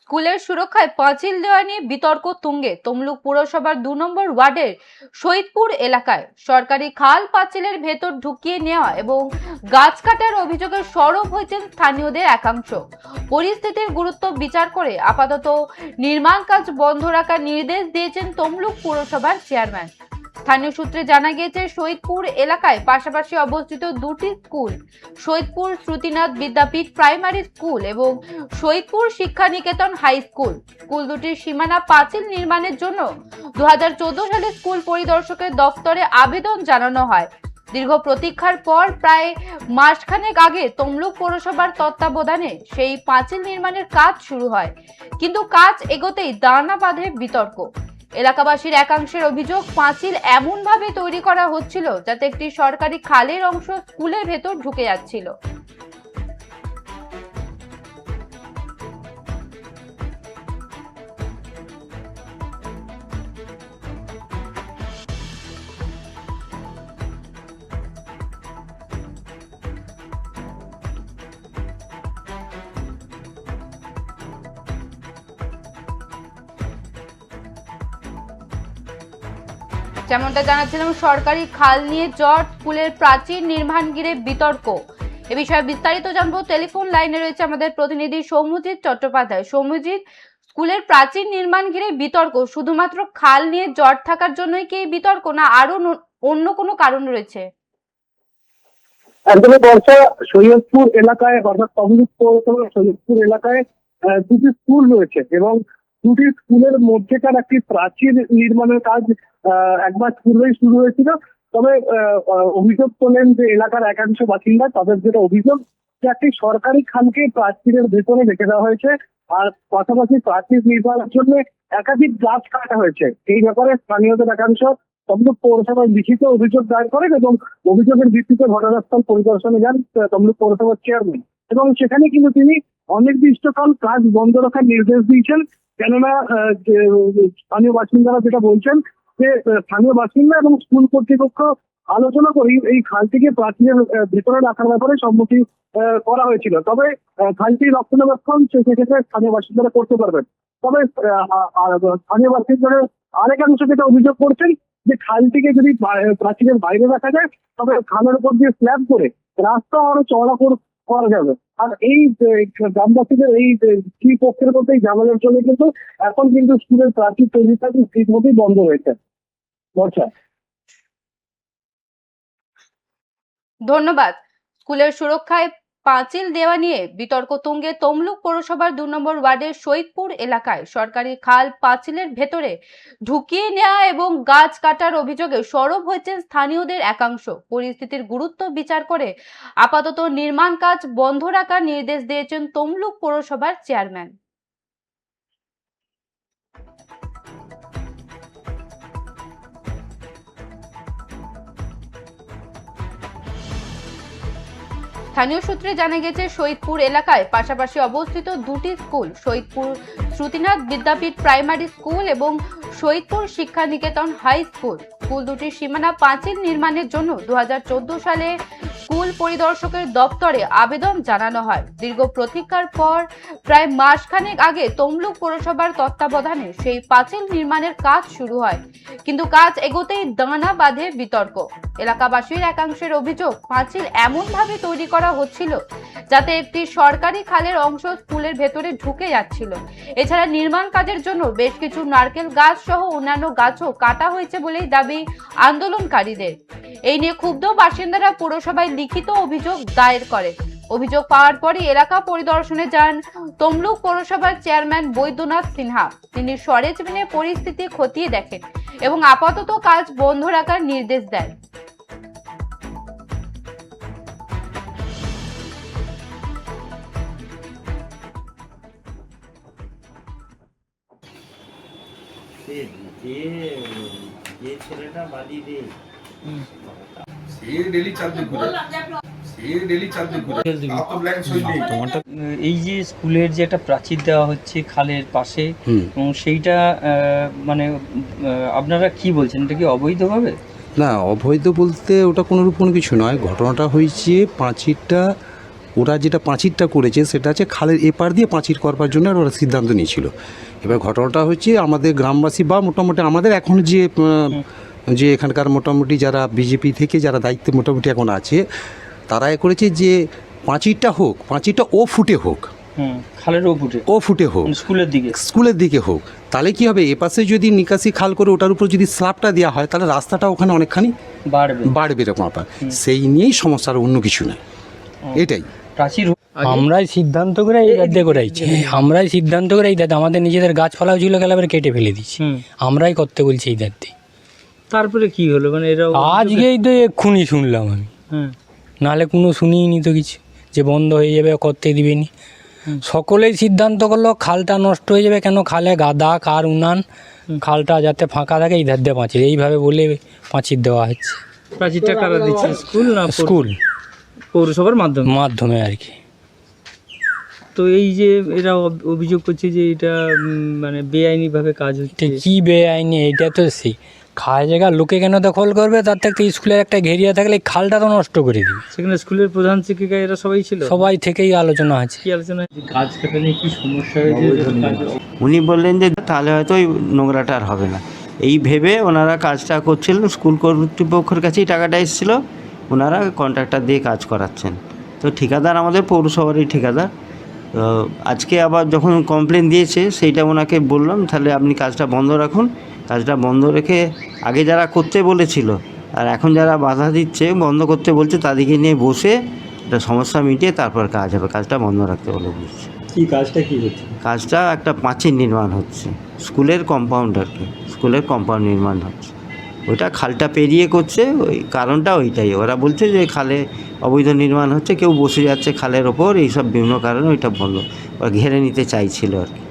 স্কুলের সুরক্ষায় পাঁচিল দেওয়া নিয়ে বিতর্ক তুঙ্গে তমলুক পুরসভার 2 নম্বর ওয়ার্ডের শহীদপুর এলাকায় সরকারি খাল পাঁচিলের ভেতর ঢুকিয়ে নেওয়া এবং গাছ কাটার অভিযোগে সরব হয়েছেন স্থানীয়দের একাংশ। পরিস্থিতির গুরুত্ব বিচার করে আপাতত নির্মাণ কাজ বন্ধ রাখার নির্দেশ দিয়েছেন তমলুক পুরসভার চেয়ারম্যান। স্থানীয় সূত্রে জানা গিয়েছে, শহীদপুর এলাকায় পাশাপাশি অবস্থিত দুটি স্কুল, শহীদপুর শ্রুতিনাথ বিদ্যাপীঠ প্রাইমারি স্কুল এবং শহীদপুর শিক্ষা নিকেতন হাই স্কুল। স্কুল দুটির সীমানা পাঁচিল নির্মাণের জন্য 2014 সালে স্কুল পরিদর্শকের দফতরে আবেদন জানানো হয়। দীর্ঘ প্রতীক্ষার পর প্রায় মাসখানেক আগে তমলুক পৌরসভার তত্ত্বাবধানে সেই পাঁচিল নির্মাণের কাজ শুরু হয়, কিন্তু কাজ এগোতেই দানা বাঁধে বিতর্ক। এলাকাবাসীর একাংশের অভিযোগ, পাঁচিল এমন ভাবে তৈরি করা হচ্ছিল যাতে একটি সরকারি খালের অংশ স্কুলের ভেতর ঢুকে যাচ্ছিল। যেমনটা জানাচ্ছিলাম, সরকারি খাল নিয়ে জট, স্কুলের প্রাচীর নির্মাণ ঘিরে বিতর্ক। এ বিষয়ে বিস্তারিত জানবো। টেলিফোন লাইনে রয়েছে আমাদের প্রতিনিধি সৌম্যজিৎ চট্টোপাধ্যায়। সৌম্যজিৎ, স্কুলের প্রাচীর নির্মাণ ঘিরে বিতর্ক শুধুমাত্র খাল নিয়ে জট থাকার জন্যই কি এই বিতর্ক, না আরো অন্য কোনো কারণ রয়েছে? একদমই বর্ষা, সৈয়দপুর এলাকায় অর্থাৎ তমলুক পৌরসভার সৈয়দপুর এলাকায় দুটি স্কুল রয়েছে এবং দুটি স্কুলের মধ্যেকার একটি প্রাচীর নির্মাণের কাজ এক মাস পূর্বেই শুরু হয়েছিল। তবে অভিযোগ করলেন যে এলাকার একাংশ বাসিন্দা, তাদের যেটা অভিযোগ যে একটি সরকারি খালকে প্রাচীরের ভেতরে রেখে দেওয়া হয়েছে, আর পাশাপাশি প্রাচীর নির্মাণের জন্য একাধিক গাছ কাটা হয়েছে। এই ব্যাপারে স্থানীয়দের একাংশ তমলুক পৌরসভায় লিখিত অভিযোগ দায়ের করেন এবং অভিযোগের ভিত্তিতে ঘটনাস্থল পরিদর্শনে যান তমলুক পৌরসভার চেয়ারম্যান, এবং সেখানে কিন্তু তিনি অনির্দিষ্টকাল কাজ বন্ধ রাখার নির্দেশ দিয়েছেন। কেননা স্থানীয় বাসিন্দারা যেটা বলছেন যে স্থানীয় বাসিন্দা এবং স্কুল কর্তৃপক্ষ আলোচনা করে এই খালটিকে প্রাচীরের ভিতরে রাখার ব্যাপারে সম্মতি করা হয়েছিল। তবে খালটি রক্ষণাবেক্ষণ সেক্ষেত্রে স্থানীয় বাসিন্দারা করতে পারবেন। তবে স্থানীয় বাসিন্দারা আরেকাংশ যেটা অভিযোগ করছেন যে খালটিকে যদি প্রাচীরের বাইরে রাখা যায় তবে খালের উপর দিয়ে স্ল্যাব করে রাস্তা আরো চওড়া করা যাবে। আর এই গ্রামবাসীদের এই কি পক্ষের মধ্যে এই ঝামেলার জন্য কিন্তু এখন কিন্তু স্কুলের প্রাচীর তৈরিটা ঠিক মতোই বন্ধ হয়েছে। বর্ষা, ধন্যবাদ। স্কুলের সুরক্ষায় পাঁচিল দেওয়া নিয়ে বিতর্ক তুঙ্গে তমলুক পৌরসভার 2 নম্বর ওয়ার্ডের শহীদপুর এলাকায় সরকারি খাল পাঁচিলের ভেতরে ঢুকিয়ে নেওয়া এবং গাছ কাটার অভিযোগে সরব হয়েছেন স্থানীয়দের একাংশ। পরিস্থিতির গুরুত্ব বিচার করে আপাতত নির্মাণ কাজ বন্ধ রাখার নির্দেশ দিয়েছেন তমলুক পৌরসভার চেয়ারম্যান। স্থানীয় সূত্রে জানা গেছে, শহীদপুর এলাকায় পাশাপাশি অবস্থিত দুটি স্কুল, শহীদপুর শ্রুতিনাথ বিদ্যাপীঠ প্রাইমারি স্কুল এবং শহীদপুর শিক্ষা নিকেতন হাই স্কুল। স্কুল দুটির সীমানা পাঁচিল নির্মাণের জন্য 2014 সালে স্কুল পরিদর্শকের দপ্তরে আবেদন জানানো হয়। দীর্ঘ প্রতীক্ষার পর প্রায় মাসখানেক আগে তমলুক পৌরসভার তত্ত্বাবধানে সেই পাঁচিল নির্মাণের কাজ শুরু হয়, কিন্তু কাজ এগোতেই দানা বাঁধে বিতর্ক। এলাকাবাসীর একাংশের অভিযোগ, পাঁচিল এমন ভাবে তৈরি করা হচ্ছিল যাতে একটি সরকারি খালের অংশ স্কুলের ভেতরে ঢুকে যাচ্ছিল। এছাড়া নির্মাণ কাজের জন্য বেশ কিছু নারকেল গাছ সহ অন্যান্য গাছও কাটা হয়েছে বলেই দাবি আন্দোলনকারীদের। এই নিয়ে ক্ষুব্ধ বাসিন্দারা পুরসভায় লিখিত অভিযোগ দায়ের করে। অভিযোগ পাওয়ার পরই এলাকা পরিদর্শনে যান তমলুক পৌরসভার চেয়ারম্যান বৈদ্যনাথ সিনহা। তিনি সরেজমিনে পরিস্থিতি খতিয়ে দেখেন এবং আপাতত কাজ বন্ধ রাখার নির্দেশ দেন। ছেলেটা বাদি দে এই যে স্কুলের যে একটা প্রাচীর দেওয়া হচ্ছে খালের পাশে, এবং সেইটা মানে আপনারা কি বলছেন, এটা কি অবৈধভাবে? না, অবৈধ বলতে ওটা কোনোরূপ কোনো কিছু নয়। ঘটনাটা হয়েছে পাঁচিরটা ওরা যেটা পাঁচিরটা করেছে সেটা হচ্ছে খালের এপার দিয়ে পাঁচির করবার জন্য ওরা সিদ্ধান্ত নিয়েছিল। এবার ঘটনাটা হচ্ছে আমাদের গ্রামবাসী বা মোটামুটি আমাদের এখন যে এখানকার মোটামুটি যারা বিজেপি থেকে যারা দায়িত্বে মোটামুটি এখন আছে, তারা এ করেছে যে পাঁচিরটা ও ফুটে হোক, খালের ওপরে ও ফুটে হোক, স্কুলের দিকে হোক। তাহলে কি হবে, এপাশে যদি নিকাশি খাল করে ওটার উপর যদি স্ল্যাবটা দেওয়া হয় তাহলে রাস্তাটা ওখানে অনেকখানি বাড়বে এরকম ব্যাপার। সেই নিয়েই সমস্যার, অন্য কিছু নেই, এটাই। প্রাচীর আমরাই সিদ্ধান্ত করে এই দাঁতে করাইছি, আমরাই সিদ্ধান্ত করে এই দাঁতে, আমাদের নিজেদের গাছপালাও ছিল গেলাবার কেটে ফেলে দিচ্ছি, আমরাই করতে বলছি এই দাঁতে। তারপরে কি হলো, মানে এরা আজকেই তো এক্ষুনি শুনলাম আমি, নাহলে কোনো শুনিনি তো কিছু, যে বন্ধ হয়ে যাবে, করতে দিবেনি। সকলেই সিদ্ধান্ত করলো খালটা নষ্ট হয়ে যাবে, কেন খালে গাদা কার উনান, খালটা যাতে ফাঁকা থাকে এই ধার দিয়ে পাঁচির, এইভাবে বলে পাঁচির দেওয়া হচ্ছে। প্রাচীরটা কারা দিচ্ছে, স্কুল না স্কুল পৌরসভার মাধ্যমে আর কি। তো এই যে এরা অভিযোগ করছে যে এটা মানে বেআইনিভাবে কাজ হচ্ছে। কি বেআইনি, এইটা তো সেই খাল জায়গা লোকে কেন দখল করবে, তার থেকে স্কুলের একটা ঘেরিয়া থাকলে এই খালটা তো নষ্ট করে দিবে। সেখানে স্কুলের প্রধান শিক্ষিকা এরা সবাই ছিল, সবাই থেকেই আলোচনা আছে। কি আলোচনা, কাজ কাটা নিয়ে কি সমস্যা হয়েছে? উনি বললেন যে তাহলে হয়তো ওই নোংরাটা আর হবে না, এই ভেবে ওনারা কাজটা করছিলেন। স্কুল কর্তৃপক্ষের কাছেই টাকাটা এসেছিল, ওনারা কন্ট্রাক্টর দিয়ে কাজ করাচ্ছেন। তো ঠিকাদার আমাদের পৌরসভারই ঠিকাদার। তো আজকে আবার যখন কমপ্লেন দিয়েছে সেইটা ওনাকে বললাম তাহলে আপনি কাজটা বন্ধ রাখুন। কাজটা বন্ধ রেখে আগে যারা করতে বলেছিল আর এখন যারা বাধা দিচ্ছে বন্ধ করতে বলছে তাদেরকে নিয়ে বসে একটা সমস্যা মিটিয়ে তারপর কাজ হবে, কাজটা বন্ধ রাখতে বলে বলছে। কি কাজটা কি হচ্ছে? কাজটা একটা পাঁচির নির্মাণ হচ্ছে, স্কুলের কম্পাউন্ড আর কি, স্কুলের কম্পাউন্ড নির্মাণ হচ্ছে। ওইটা খালটা পেরিয়ে করছে, ওই কারণটা ওইটাই। ওরা বলছে যে খালে অবৈধ নির্মাণ হচ্ছে, কেউ বসে যাচ্ছে খালের ওপর, এইসব বিভিন্ন কারণে ওইটা বন্ধ, ওরা ঘেরে নিতে চাইছিল আর কি।